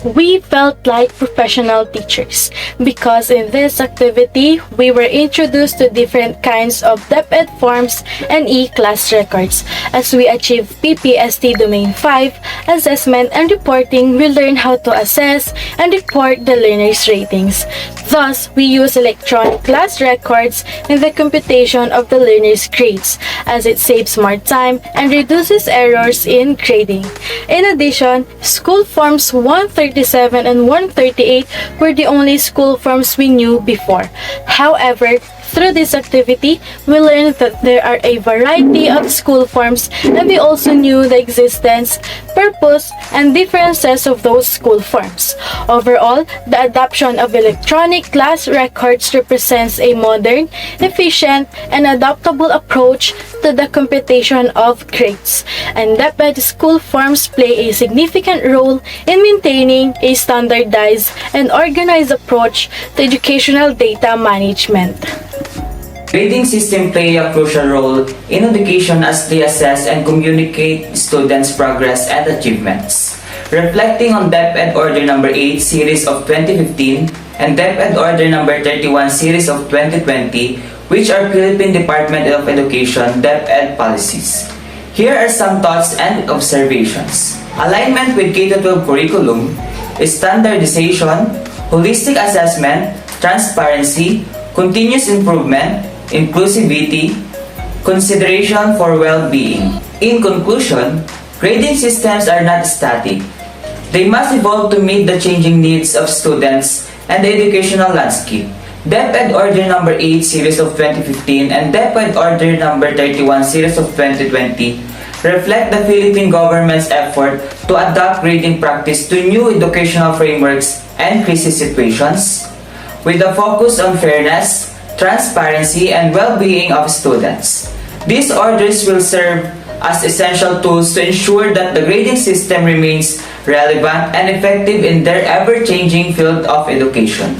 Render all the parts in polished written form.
we felt like professional teachers because in this activity, we were introduced to different kinds of DepEd forms and e-class records. As we achieve PPST Domain 5, assessment and reporting, we learn how to assess and report the learners' ratings. Thus, we use electronic class records in the computation of the learners' grades, as it saves more time and reduces errors in grading. In addition, school forms 137 and 138 were the only school forms we knew before. However, through this activity, we learned that there are a variety of school forms and we also knew the existence, purpose, and differences of those school forms. Overall, the adoption of electronic class records represents a modern, efficient, and adaptable approach to the computation of grades. And DepEd school forms play a significant role in maintaining a standardized and organized approach to educational data management. Grading system play a crucial role in education as they assess and communicate students' progress and achievements. Reflecting on DepEd Order Number 8 Series of 2015 and DepEd Order Number 31 Series of 2020, which are Philippine Department of Education DepEd policies. Here are some thoughts and observations. Alignment with K-12 curriculum, standardization, holistic assessment, transparency, continuous improvement, inclusivity, consideration for well-being. In conclusion, grading systems are not static. They must evolve to meet the changing needs of students and the educational landscape. DepEd Order Number 8 Series of 2015 and DepEd Order Number 31 Series of 2020 reflect the Philippine government's effort to adapt grading practice to new educational frameworks and crisis situations, with a focus on fairness, transparency, and well-being of students. These orders will serve as essential tools to ensure that the grading system remains relevant and effective in their ever-changing field of education.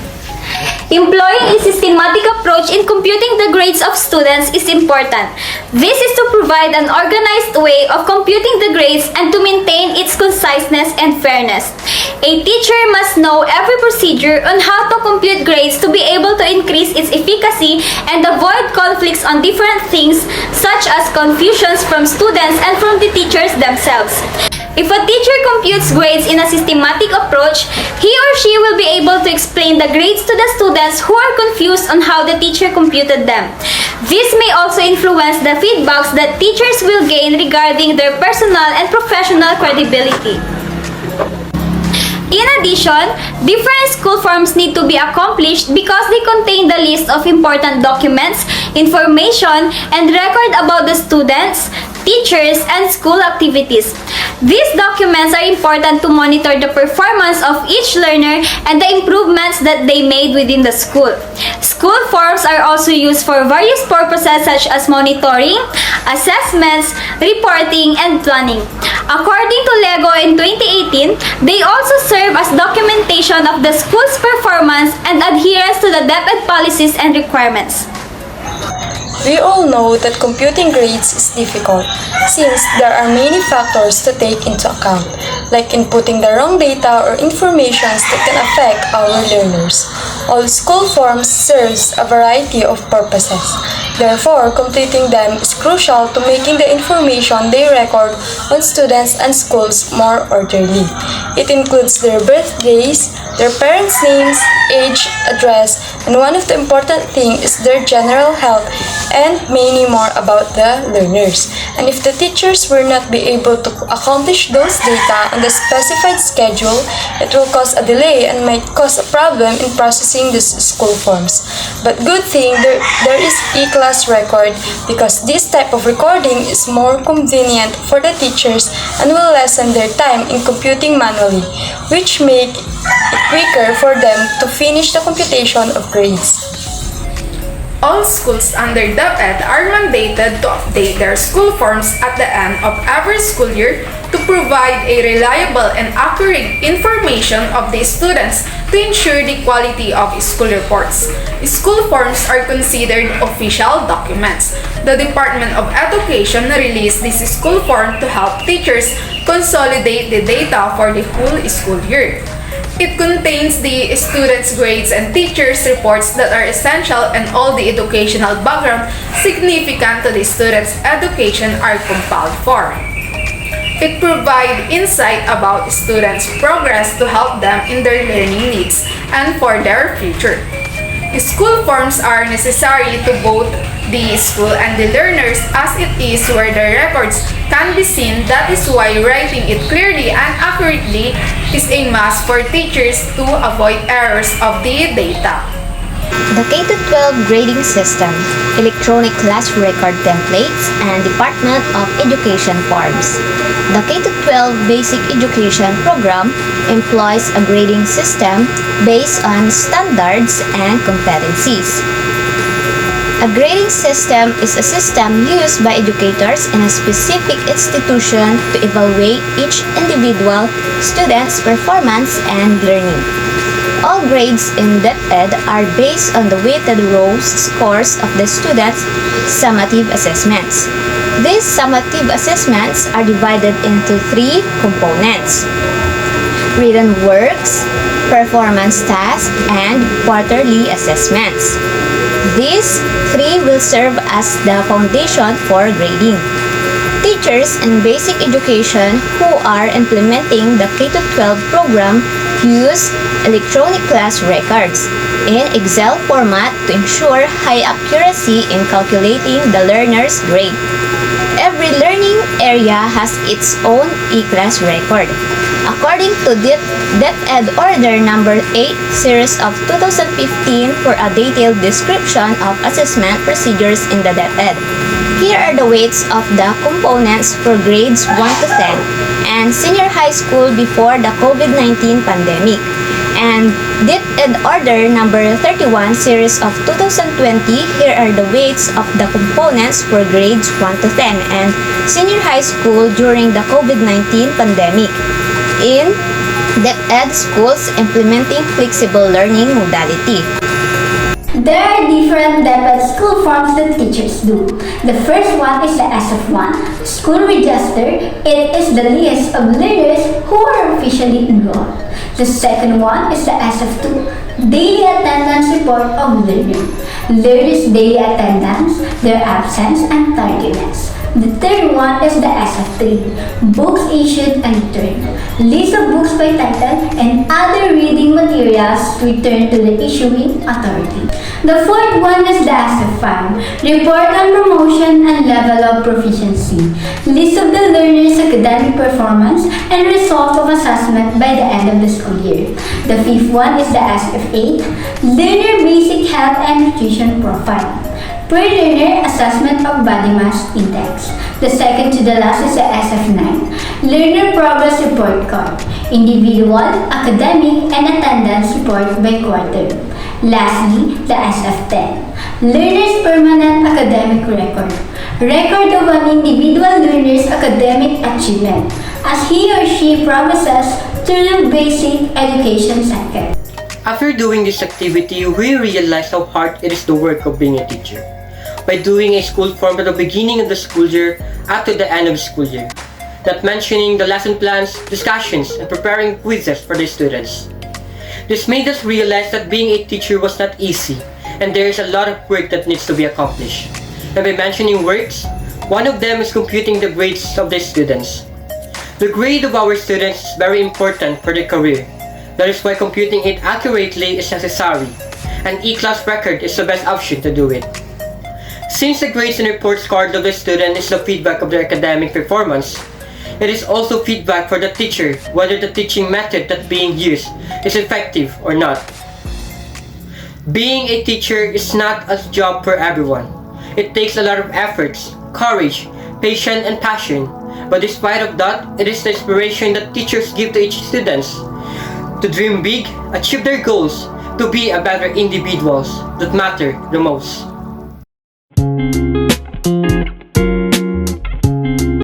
Employing a systematic approach in computing the grades of students is important. This is to provide an organized way of computing the grades and to maintain its conciseness and fairness. A teacher must know every procedure on how to compute grades to be able to increase its efficacy and avoid conflicts on different things such as confusions from students and from the teachers themselves. If a teacher computes grades in a systematic approach, he or she will be able to explain the grades to the students who are confused on how the teacher computed them. This may also influence the feedbacks that teachers will gain regarding their personal and professional credibility. In addition, different school forms need to be accomplished because they contain the list of important documents, information, and record about the students, teachers, and school activities. These documents are important to monitor the performance of each learner and the improvements that they made within the school. School forms are also used for various purposes such as monitoring, assessments, reporting, and planning. According to LEGO in 2018, they also serve as documentation of the school's performance and adherence to the DepEd policies and requirements. We all know that computing grades is difficult since there are many factors to take into account, like inputting the wrong data or information that can affect our learners. All school forms serves a variety of purposes. Therefore, completing them is crucial to making the information they record on students and schools more orderly. It includes their birthdays, their parents' names, age, address, and one of the important things is their general health and many more about the learners. And if the teachers will not be able to accomplish those data on the specified schedule, it will cause a delay and might cause a problem in processing these school forms. But good thing there is e-class record because this type of recording is more convenient for the teachers and will lessen their time in computing manually, which make it quicker for them to finish the computation of grades. All schools under DepEd are mandated to update their school forms at the end of every school year to provide a reliable and accurate information of the students to ensure the quality of school reports. School forms are considered official documents. The Department of Education released this school form to help teachers consolidate the data for the whole school year. It contains the students' grades and teachers' reports that are essential, and all the educational background significant to the students' education are compiled for. It provides insight about students' progress to help them in their learning needs and for their future. School forms are necessary to both the school and the learners, as it is where the records can be seen. That is why writing it clearly and accurately is a must for teachers to avoid errors of the data. The K-12 grading system, electronic class record templates, and Department of Education forms. The K-12 basic education program employs a grading system based on standards and competencies. A grading system is a system used by educators in a specific institution to evaluate each individual student's performance and learning. All grades in DEPED are based on the weighted row scores of the students' summative assessments. These summative assessments are divided into three components: written works, performance tasks, and quarterly assessments. These three will serve as the foundation for grading. Teachers in basic education who are implementing the K-12 program use electronic class records in Excel format to ensure high accuracy in calculating the learner's grade. Every learning area has its own e-class record. According to DEPED Order Number 8, Series of 2015 for a detailed description of assessment procedures in the DEPED. Here are the weights of the components for grades 1 to 10 and senior high school before the COVID-19 pandemic. And DEPED Order Number 31 Series of 2020, here are the weights of the components for grades 1 to 10 and senior high school during the COVID-19 pandemic. In DEPED schools implementing flexible learning modality. There are different DEPED school forms that teachers do. The first one is the SF1, School Register. It is the list of learners who are officially enrolled. The second one is the SF2, Daily Attendance Report of Learner. Learners' daily attendance, their absence, and tardiness. The third one is the SF3, Books Issued and Returned. List of books by title and other reading materials returned to the issuing authority. The fourth one is the SF5, Report on Promotion and Level of Proficiency. List of the learner's academic performance and result of assessment by the end of the school year. The fifth one is the SF8, Learner Basic Health and Nutrition Profile. Per learner assessment of body mass index. The second to the last is the SF9, Learner Progress Report Card, individual, academic, and attendance report by quarter. Lastly, the SF10, Learner's Permanent Academic Record, record of an individual learner's academic achievement as he or she progresses through the basic education cycle. After doing this activity, we realized how hard it is to work of being a teacher. By doing a school form at the beginning of the school year up to the end of the school year, not mentioning the lesson plans, discussions, and preparing quizzes for the students. This made us realize that being a teacher was not easy, and there is a lot of work that needs to be accomplished. And by mentioning works, one of them is computing the grades of the students. The grade of our students is very important for their career. That is why computing it accurately is necessary, and e-class record is the best option to do it. Since the grades and reports card of the student is the feedback of their academic performance, it is also feedback for the teacher whether the teaching method that being used is effective or not. Being a teacher is not a job for everyone. It takes a lot of efforts, courage, patience, and passion. But despite of that, it is the inspiration that teachers give to each student to dream big, achieve their goals, to be a better individuals that matter the most.